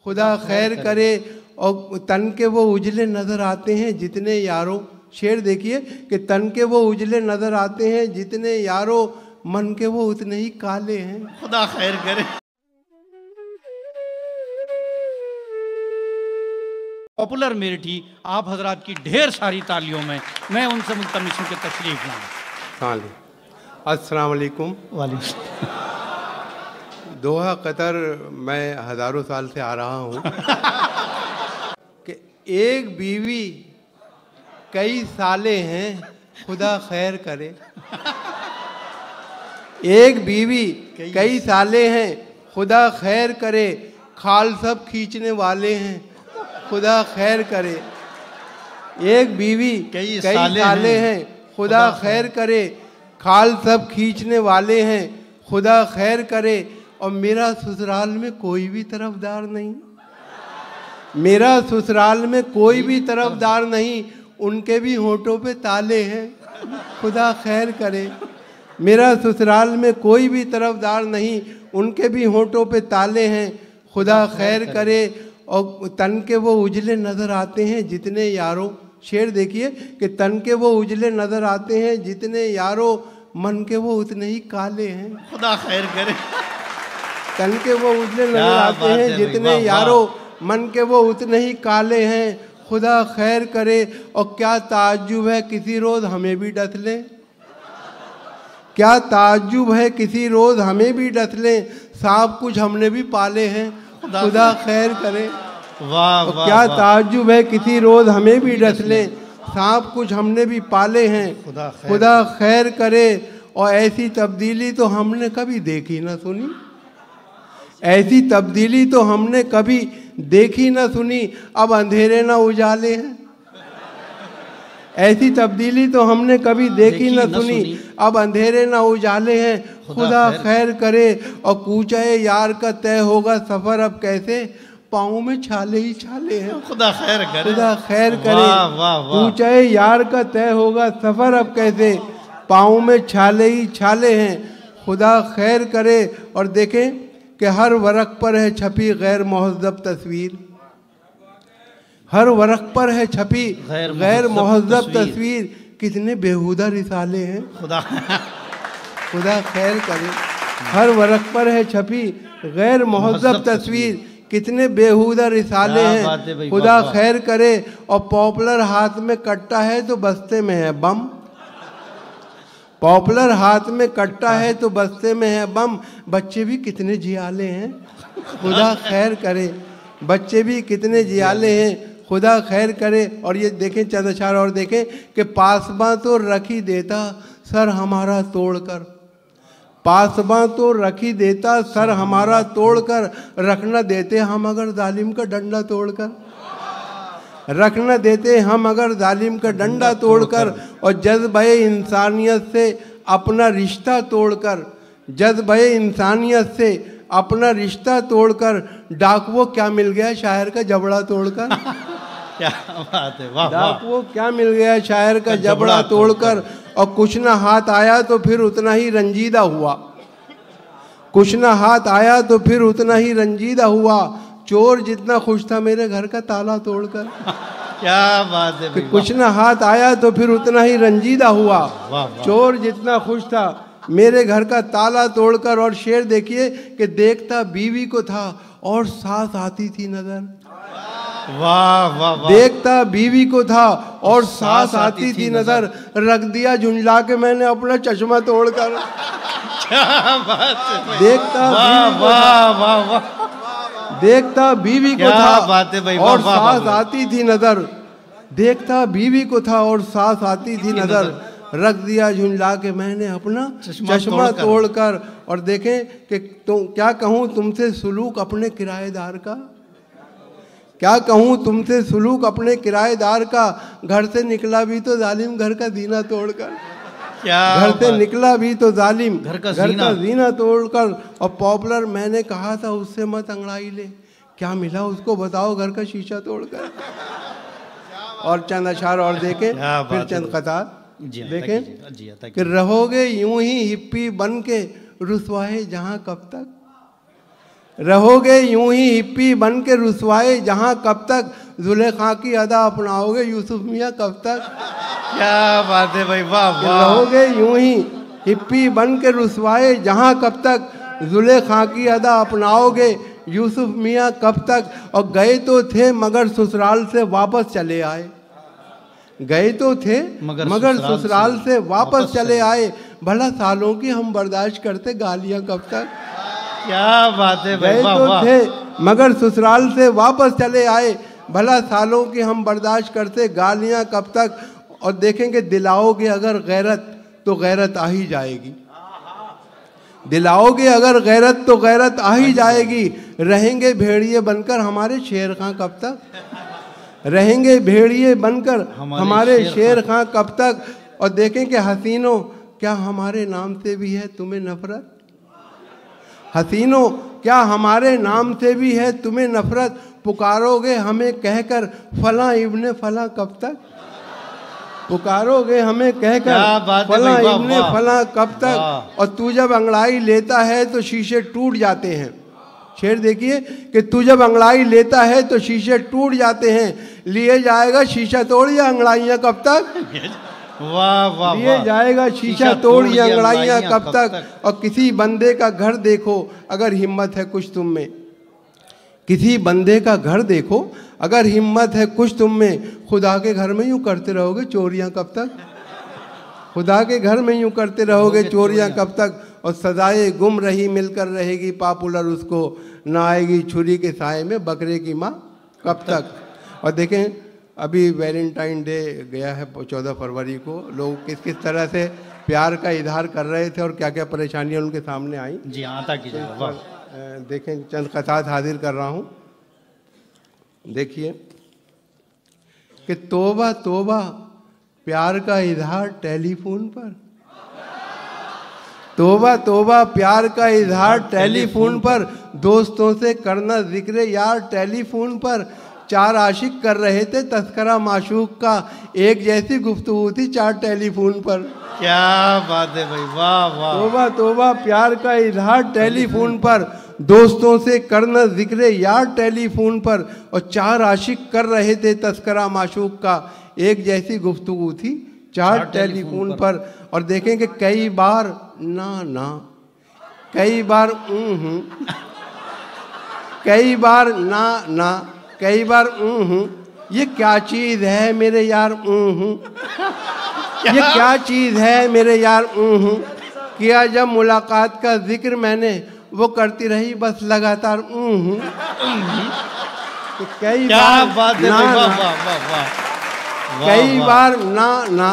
खुदा खैर करे। और तन के वो उजले नज़र आते हैं जितने यारों, शेर देखिए कि तन के वो उजले नज़र आते हैं जितने यारों, मन के वो उतने ही काले हैं। खुदा खैर करे। पॉपुलर मेरिठी आप हजरात की ढेर सारी तालियों में मैं उनसे मुल्तमिस हूं कि तशरीफ लाएं। अस्सलाम वालेकुम। दोहा कतर मैं हज़ारों साल से आ रहा हूँ कि एक बीवी कई साले हैं, खुदा खैर करे। एक बीवी कई साले हैं, खुदा खैर करे। खाल सब खींचने वाले हैं, खुदा खैर करे। एक बीवी कई साले हैं, खुदा खैर करे। खाल सब खींचने वाले हैं, खुदा खैर करे। और मेरा ससुराल में कोई भी तरफदार नहीं, मेरा ससुराल में कोई भी तरफदार नहीं, उनके भी होठों पे ताले हैं, खुदा खैर करे। मेरा ससुराल में कोई भी तरफदार नहीं, उनके भी होठों पे ताले हैं, खुदा खैर करे। और तन के वो उजले नज़र आते हैं जितने यारों, शेर देखिए कि तन के वो उजले नज़र आते हैं जितने यारों, मन के वो उतने ही काले हैं, खुदा खैर करे। तन के वो उजले नज़र आते हैं जितने यारों, मन के वो उतने ही काले हैं, खुदा खैर करे। और क्या ताज्जुब है किसी रोज़ हमें भी डस लें, क्या ताज्जुब है किसी रोज़ हमें भी डस लें। सांप कुछ हमने भी पाले हैं, खुदा खैर करे। वाह वाह, क्या ताज्जुब है किसी रोज़ हमें भी डस लें, सांप कुछ हमने भी पाले हैं, खुदा खैर करे। और ऐसी तब्दीली तो हमने कभी देखी ना सुनी, ऐसी तब्दीली तो हमने कभी देखी ना सुनी। अब अंधेरे ना उजाले हैं, ऐसी तब्दीली तो हमने कभी देखी ना सुनी। अब अंधेरे ना उजाले हैं, खुदा खैर करे। और कूचाए यार का तय होगा सफ़र अब कैसे, पाँव में छाले ही छाले हैं, खुदा खैर करे। खुदा खैर करे। कूचाए यार का तय होगा सफ़र अब कैसे, पाँव में छाले ही छाले हैं, खुदा खैर करे। और देखें कि हर वरक पर है छपी गैर मुहज़्ज़ब तस्वीर, हर वरक पर है छपी गैर मुहज़्ज़ब तस्वीर। कितने बेहुदा रिसाले हैं, खुदा खैर करे। हर वरक पर है छपी गैर मुहज़्ज़ब तस्वीर, कितने बेहुदा रिसाले हैं, खुदा खैर करे। और पॉपुलर हाथ में कट्टा है तो बस्ते में है बम, पॉपुलर हाथ में कट्टा है तो बस्ते में है बम। बच्चे भी कितने जियाले हैं, खुदा खैर करे। बच्चे भी कितने जियाले हैं, खुदा खैर करे। और ये देखें चंद अशार और देखें कि पासबां तो रखी देता सर हमारा तोड़कर, पासबां तो रखी देता सर हमारा तोड़कर। रख न देते हम अगर जालिम का डंडा तोड़कर, रख न देते हम अगर जालिम का डंडा तोड़कर। और जज्बे इंसानियत से अपना रिश्ता तोड़कर, जज्बे इंसानियत से अपना रिश्ता तोड़कर। डाकुओं क्या मिल गया शायर का जबड़ा तोड़कर, क्या बात है, वाह वाह। डाकुओं क्या मिल गया शायर का जबड़ा तोड़कर। और कुछ ना हाथ आया तो फिर उतना ही रंजीदा हुआ, कुछ ना हाथ आया तो फिर उतना ही रंजीदा हुआ। चोर जितना खुश था मेरे घर का ताला तोड़कर, क्या बात है भाई, कुछ ना हाथ आया तो फिर उतना ही रंजीदा हुआ। चोर जितना खुश था मेरे घर का ताला तोड़कर। और शेर देखिए कि देखता बीवी को था और सास आती थी नजर, वाह वाह वाह। देखता बीवी को था और सास आती थी नजर। रख दिया झुंझला के मैंने अपना चश्मा तोड़कर, क्या बात है, देखता वाह वाह वाह। देखता बीवी को था बात है भाई, और सास आती थी नजर, देखता बीवी को था और सास आती थी नजर। रख दिया झुंझला के मैंने अपना चश्मा तोड़कर। और देखें कि क्या कहूँ तुमसे सुलूक अपने किराएदार का, क्या कहूँ तुमसे सुलूक अपने किराएदार का। घर से निकला भी तो जालिम घर का जीना तोड़कर, घर से निकला भी तो जालिम घर का जीना तोड़कर। और पॉपुलर मैंने कहा था उससे मत अंगड़ाई ले, क्या मिला उसको बताओ घर का शीशा तोड़कर। और चंद अशार और देखें फिर चंद कतार देखें कि रहोगे यूं ही हिप्पी बन के रुसवाए जहां कब तक, रहोगे यूं ही हिप्पी बन के रुसवाए जहां, कब तक जुलेखा की अदा अपनाओगे यूसुफ मियाँ, कब तक। क्या बात है भाई, वाह वाह। रहोगे यूं ही हिप्पी बन के रुसवाए जहां, कब तक जुलेखा की अदा अपनाओगे यूसुफ मियाँ, कब तक। और गए तो थे मगर ससुराल से वापस चले आए, गए तो थे मगर ससुराल से वापस चले आए। भला सालों की हम बर्दाश्त करते गालियां, कब तक। क्या बात है भाई, गए वाह तो वाह। थे मगर ससुराल से वापस चले आए, भला सालों की हम बर्दाश्त करते गालियां, कब तक। और देखेंगे दिलाओगे अगर गैरत तो गैरत आ ही जाएगी, दिलाओगे अगर गैरत तो गैरत आ ही जाएगी। रहेंगे भेड़िए बनकर हमारे शेर खां, कब तक। रहेंगे भेड़िए बनकर हमारे शेर खां, कब तक। और देखेंगे हसीनों क्या हमारे नाम से भी है तुम्हें नफरत, हसीनों क्या हमारे नाम से भी है तुम्हें नफरत। पुकारोगे हमें कहकर फला इब्ने फला, कब तक। पुकारोगे हमें कहकर फला इब्ने फला, कब तक। और तू जब अंगड़ाई लेता है तो शीशे टूट जाते हैं। शेर देखिए कि तू जब अंगड़ाई लेता है तो शीशे टूट जाते हैं। लिए जाएगा शीशा तोड़ या अंगड़ाइयाँ, कब तक। वाह वाह। लिए जाएगा शीशा तोड़ या अंगड़ाइयाँ, कब तक। और किसी बंदे का घर देखो अगर हिम्मत है कुछ तुम में, किसी बंदे का घर देखो अगर हिम्मत है कुछ तुम में। खुदा के घर में यूं करते रहोगे चोरियां, कब तक। खुदा के घर में यूं करते रहोगे चोरियां, कब तक। और सजाए गुम रही मिलकर रहेगी पॉपुलर उसको, ना आएगी छुरी के साए में बकरे की माँ, कब तक। और देखें अभी वैलेंटाइन डे गया है 14 फरवरी को, लोग किस किस तरह से प्यार का इजहार कर रहे थे और क्या क्या परेशानियां उनके सामने आई। जी आता कीजिए। देखें चंद क़सात हाजिर कर रहा हूँ। देखिए कि तोबा तोबा प्यार का इजहार टेलीफोन पर, तोबा तोबा प्यार का इजहार टेलीफोन पर। दोस्तों से करना जिक्र यार टेलीफोन पर। चार आशिक कर रहे थे तस्करा माशूक का, एक जैसी गुफ्तगू थी चार टेलीफोन पर। क्या बात है भाई, वाह वाह। तोबा तोबा प्यार का इजहार टेलीफोन पर, दोस्तों से करना जिक्र यार टेलीफोन पर। और चार आशिक कर रहे थे तस्करा माशूक का, एक जैसी गुफ्तगू थी चार टेलीफोन पर। और देखेंगे कई बार ना ना, कई बार कई बार ना ना, कई बार ये क्या चीज़ है मेरे यार ये क्या चीज़ है मेरे यार किया जब मुलाकात का जिक्र मैंने, वो करती रही बस लगातार कई बार ना, कई बार ना ना,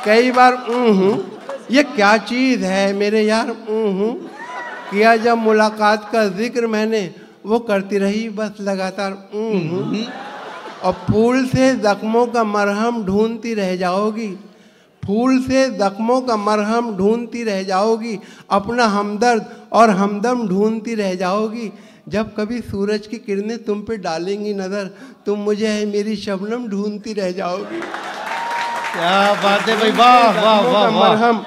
कई बार ये क्या चीज़ है मेरे यार किया जब मुलाकात का जिक्र मैंने, वो करती रही बस लगातार और फूल से जख्मों का मरहम ढूंढती रह जाओगी, फूल से जख्मों का मरहम ढूंढती रह जाओगी। अपना हमदर्द और हमदम ढूंढती रह जाओगी। जब कभी सूरज की किरणें तुम पे डालेंगी नज़र, तुम मुझे है मेरी शबनम ढूंढती रह जाओगी। क्या बात है भाई, वाह वाह वाह। मरहम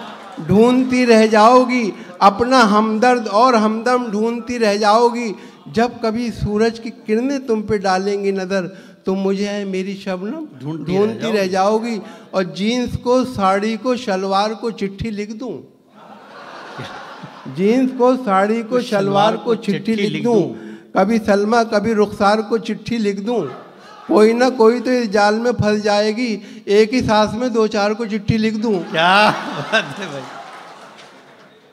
ढूंढती रह जाओगी, अपना हमदर्द और हमदम ढूंढती रह जाओगी। जब कभी सूरज की किरणें तुम पे डालेंगी नज़र, तुम मुझे है मेरी शबनम ढूंढती रह जाओगी। और जीन्स को साड़ी को शलवार को चिट्ठी लिख दूं, जीन्स को साड़ी को शलवार को चिट्ठी लिख दूं। कभी सलमा कभी रुखसार को चिट्ठी लिख दूं। कोई ना कोई तो इस जाल में फंस जाएगी, एक ही सांस में दो चार को चिट्ठी लिख दूं। क्या बात है भाई,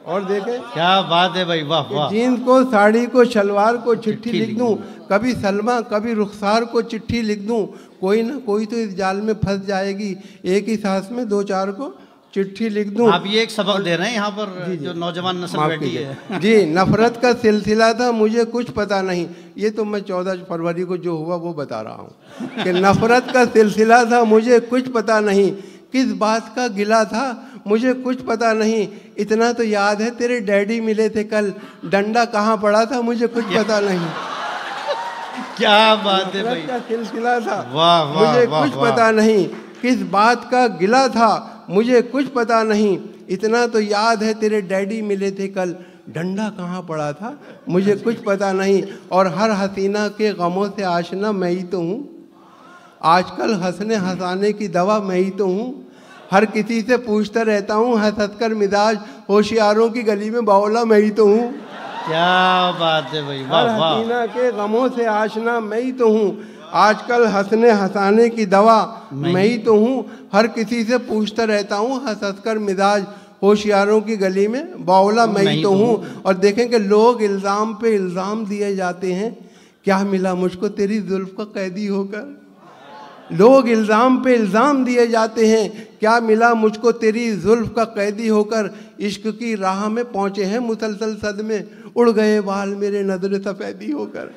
और देखें क्या बात है भाई, वाह वाह। जीन्स को साड़ी को शलवार को चिट्ठी लिख दूं। कभी सलमा कभी रुखसार को चिट्ठी लिख दूं। कोई ना कोई तो इस जाल में फंस जाएगी, एक ही सांस में दो चार को चिट्ठी लिख दूं। आप ये एक सबक दे रहे हैं यहाँ पर जो नौजवान नस्ल बैठी है। जी, नफरत का सिलसिला था मुझे कुछ पता नहीं। ये तो मैं 14 फरवरी को जो हुआ वो बता रहा हूँ कि नफरत का सिलसिला था मुझे कुछ पता नहीं, किस बात का गिला था मुझे कुछ पता नहीं। इतना तो याद है तेरे डैडी मिले थे कल, डंडा कहाँ पड़ा था मुझे कुछ पता नहीं। क्या बात है भाई, का सिलसिला था वाह वाह, मुझे वाह, कुछ वाह। पता नहीं, किस बात का गिला था मुझे कुछ पता नहीं। इतना तो याद है तेरे डैडी मिले थे कल, डंडा कहाँ पड़ा था मुझे कुछ पता नहीं, और हर हसीना के गमों से आशना मैं ही तो हूँ। आजकल हंसने हंसाने की दवा मैं ही तो हूँ। हर किसी से पूछता रहता हूँ, हंस हंस कर मिजाज, होशियारों की गली में बावला मैं ही तो हूँ। क्या बात है भाई, वाह हर वाह। हसीना के गमों से आशना मैं ही तो हूँ। आजकल हंसने हंसाने की दवा मैं ही तो हूँ। हर किसी से पूछता रहता हूँ, हंस हंस कर मिजाज, होशियारों की गली में बावला मैं ही तो हूँ। और देखें कि लोग इल्ज़ाम पे इल्ज़ाम दिए जाते हैं, क्या मिला मुझको तेरी जुल्फ का कैदी होकर। लोग इल्ज़ाम पे इल्ज़ाम दिए जाते हैं, क्या मिला मुझको तेरी जुल्फ का कैदी होकर। इश्क की राह में पहुँचे हैं मुसलसल सदमे, उड़ गए बाल मेरे नजर सफ़ेदी होकर।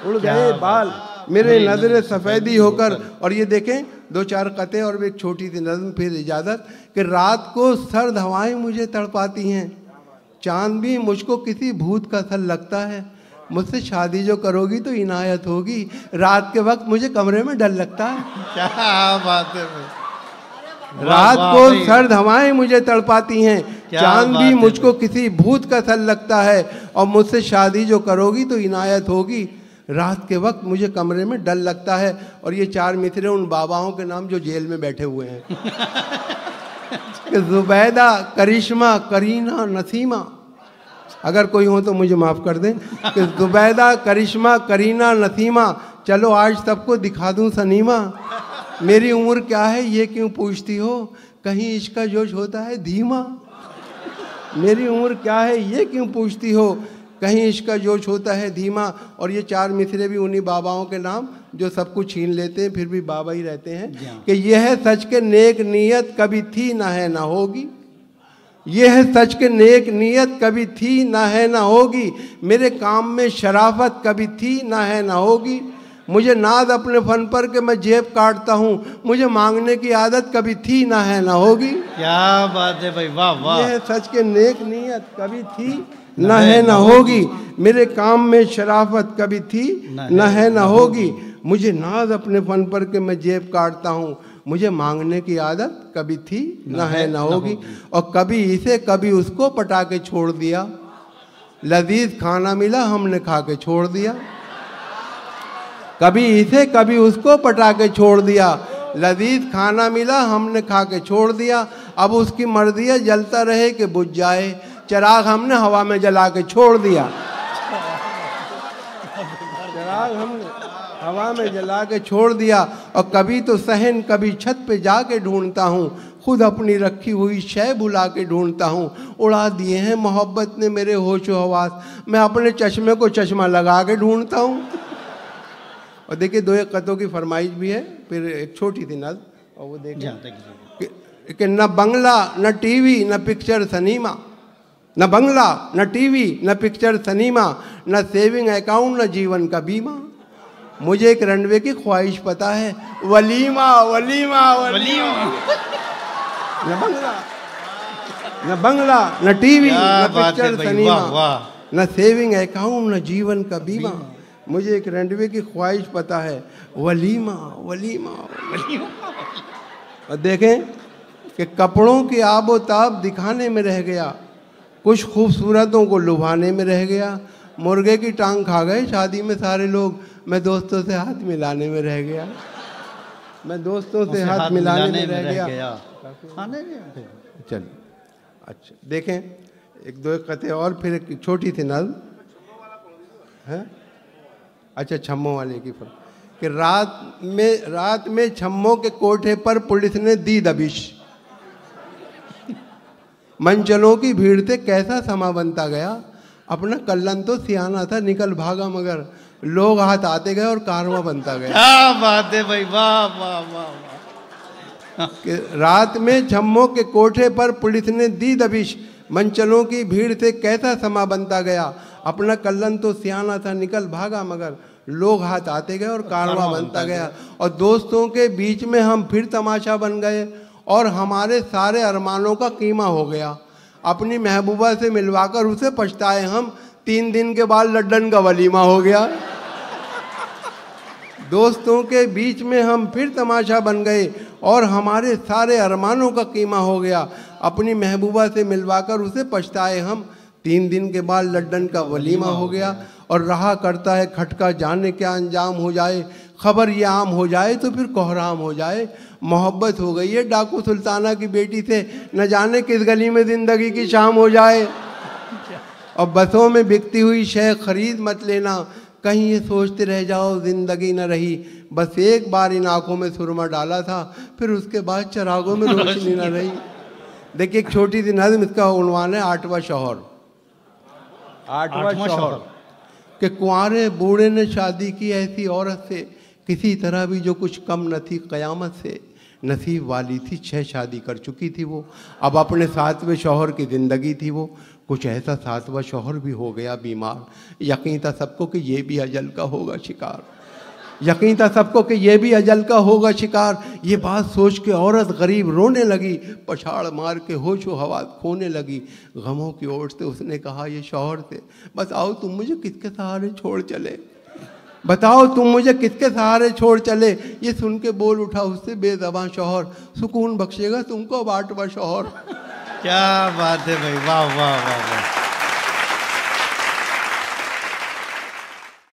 उड़ गए बाल मेरे नजर सफ़ेदी होकर। और ये देखें 2-4 कते और एक छोटी सी नज़म, फिर इजाज़त। कि रात को सर्द हवाएं मुझे तड़पाती हैं, चांद भी मुझको किसी भूत का सा लगता है। मुझसे शादी जो करोगी तो इनायत होगी, रात के वक्त मुझे कमरे में डर लगता है। क्या बात है भाई। रात को सर्द हवाएं मुझे तड़पाती हैं, चांद भी मुझको किसी भूत का सा लगता है। और मुझसे शादी जो करोगी तो इनायत होगी, रात के वक्त मुझे कमरे में डर लगता है। और ये 4 मिसरे उन बाबाओं के नाम जो जेल में बैठे हुए हैं। कि जुबैदा, करिश्मा, करीना, नसीमा, अगर कोई हो तो मुझे माफ़ कर दें। कि जुबैदा, करिश्मा, करीना, नसीमा, चलो आज सबको दिखा दूं सनीमा। मेरी उम्र क्या है ये क्यों पूछती हो, कहीं इसका जोश होता है धीमा। मेरी उम्र क्या है ये क्यों पूछती हो, कहीं इसका जोश होता है धीमा। और ये 4 मिसरे भी उन्हीं बाबाओं के नाम जो सब कुछ छीन लेते हैं फिर भी बाबा ही रहते हैं। कि यह है सच के नेक नीयत कभी थी ना है ना होगी। यह है सच के नेक नीयत कभी थी ना है ना होगी। मेरे काम में शराफत कभी थी ना है ना होगी। मुझे नाज अपने फन पर कि मैं जेब काटता हूँ, मुझे मांगने की आदत कभी थी ना है ना होगी। क्या बात है भाई, वाह वाह। यह है सच के नेक नीयत कभी थी ना है ना होगी। मेरे काम में शराफत कभी थी ना है ना होगी। मुझे नाज अपने फन पर कि मैं जेब काटता हूँ, मुझे मांगने की आदत कभी थी ना है ना होगी। और कभी इसे कभी उसको पटा के छोड़ दिया, लजीज खाना मिला हमने खा के छोड़ दिया। कभी इसे कभी उसको पटा के छोड़ दिया, लजीज खाना मिला हमने खा के छोड़ दिया। अब उसकी मर्जी है जलता रहे कि बुझ जाए, चिराग हमने हवा में जला के छोड़ दिया। चिराग हमने हवा में जला के छोड़ दिया। और कभी तो सहन कभी छत पे जाके ढूंढता हूँ, खुद अपनी रखी हुई शय भुला के ढूंढता हूँ। उड़ा दिए हैं मोहब्बत ने मेरे होशो हवास, मैं अपने चश्मे को चश्मा लगा के ढूंढता हूँ। और देखिए 2-1 कतों की फरमाइश भी है, फिर एक छोटी सी नज़ और वो देखिए कि न बंगला न टीवी न पिक्चर सनीमा, न बंगला न टीवी न पिक्चर सनीमा, न सेविंग अकाउंट न जीवन का बीमा। मुझे एक रनवे की ख्वाहिश पता है, वलीमा वलीमा वलीमा। न बंगला न टीवी न पिक्चर सनीमा, न सेविंग अकाउंट न जीवन का बीमा। मुझे एक रनवे की ख्वाहिश पता है, वलीमा वलीमा वलीमा। और देखें कि कपड़ों की आबो ताब दिखाने में रह गया, कुछ खूबसूरतों को लुभाने में रह गया। मुर्गे की टांग खा गए शादी में सारे लोग, मैं दोस्तों से हाथ मिलाने में रह गया। मैं दोस्तों से हाथ मिलाने में रह गया। चलिए अच्छा देखें 1-2 कते और फिर एक छोटी सी नज़म है। अच्छा छम्मों वाले की फर्क कि रात में छम्मों के कोठे पर पुलिस ने दी दबिश, मंचलों की भीड़ से कैसा समा बनता गया। अपना कल्लन तो सियाना था निकल भागा, मगर लोग हाथ आते गए और कारवां बनता गया। क्या बात है भाई, वाह वाह वाह। कि रात में छम्मों के कोठे पर पुलिस ने दी दबिश, मंचलों की भीड़ से कैसा समा बनता गया। अपना कल्लन तो सियाना था निकल भागा, मगर लोग हाथ आते गए और कारवां बनता गया। और दोस्तों के बीच में हम फिर तमाशा बन गए और हमारे सारे अरमानों का कीमा हो गया। अपनी महबूबा से मिलवाकर उसे पछताए हम, 3 दिन के बाद लड्डन का वलीमा हो गया। दोस्तों के बीच में हम फिर तमाशा बन गए और हमारे सारे अरमानों का कीमा हो गया। अपनी महबूबा से मिलवाकर उसे पछताए हम, 3 दिन के बाद लड्डन का वलीमा हो गया और रहा करता है खटका, जाने क्या अंजाम हो जाए। खबर ये आम हो जाए तो फिर कोहराम हो जाए। मोहब्बत हो गई है डाकू सुल्ताना की बेटी से, न जाने किस गली में ज़िंदगी की शाम हो जाए। और बसों में बिकती हुई शय खरीद मत लेना, कहीं ये सोचते रह जाओ ज़िंदगी न रही। बस एक बार इन आँखों में सुरमा डाला था, फिर उसके बाद चरागों में रोशनी न रही। देखिए एक छोटी सी नज़्म, इसका उन्वान है 8वां शौहर। 8वां शौहर कि कुंवारे बूढ़े ने शादी की ऐसी औरत से, किसी तरह भी जो कुछ कम न थी क़यामत से। नसीब वाली थी 6 शादी कर चुकी थी वो, अब अपने 7वें शौहर की ज़िंदगी थी वो। कुछ ऐसा 7वां शौहर भी हो गया बीमार, यकीन था सबको कि ये भी अजल का होगा शिकार। यकीन था सबको कि ये भी अजल का होगा शिकार। ये बात सोच के औरत गरीब रोने लगी, पछाड़ मार के होशो हवास खोने लगी। गमों की ओर से उसने कहा ये शौहर से, बताओ तुम मुझे किसके सहारे छोड़ चले, बताओ तुम मुझे किसके सहारे छोड़ चले। ये सुन के बोल उठा उससे बेज़बान शौहर, सुकून बख्शेगा तुमको 8वां शौहर। क्या बात है भाई, वाह वाह वाह वाह।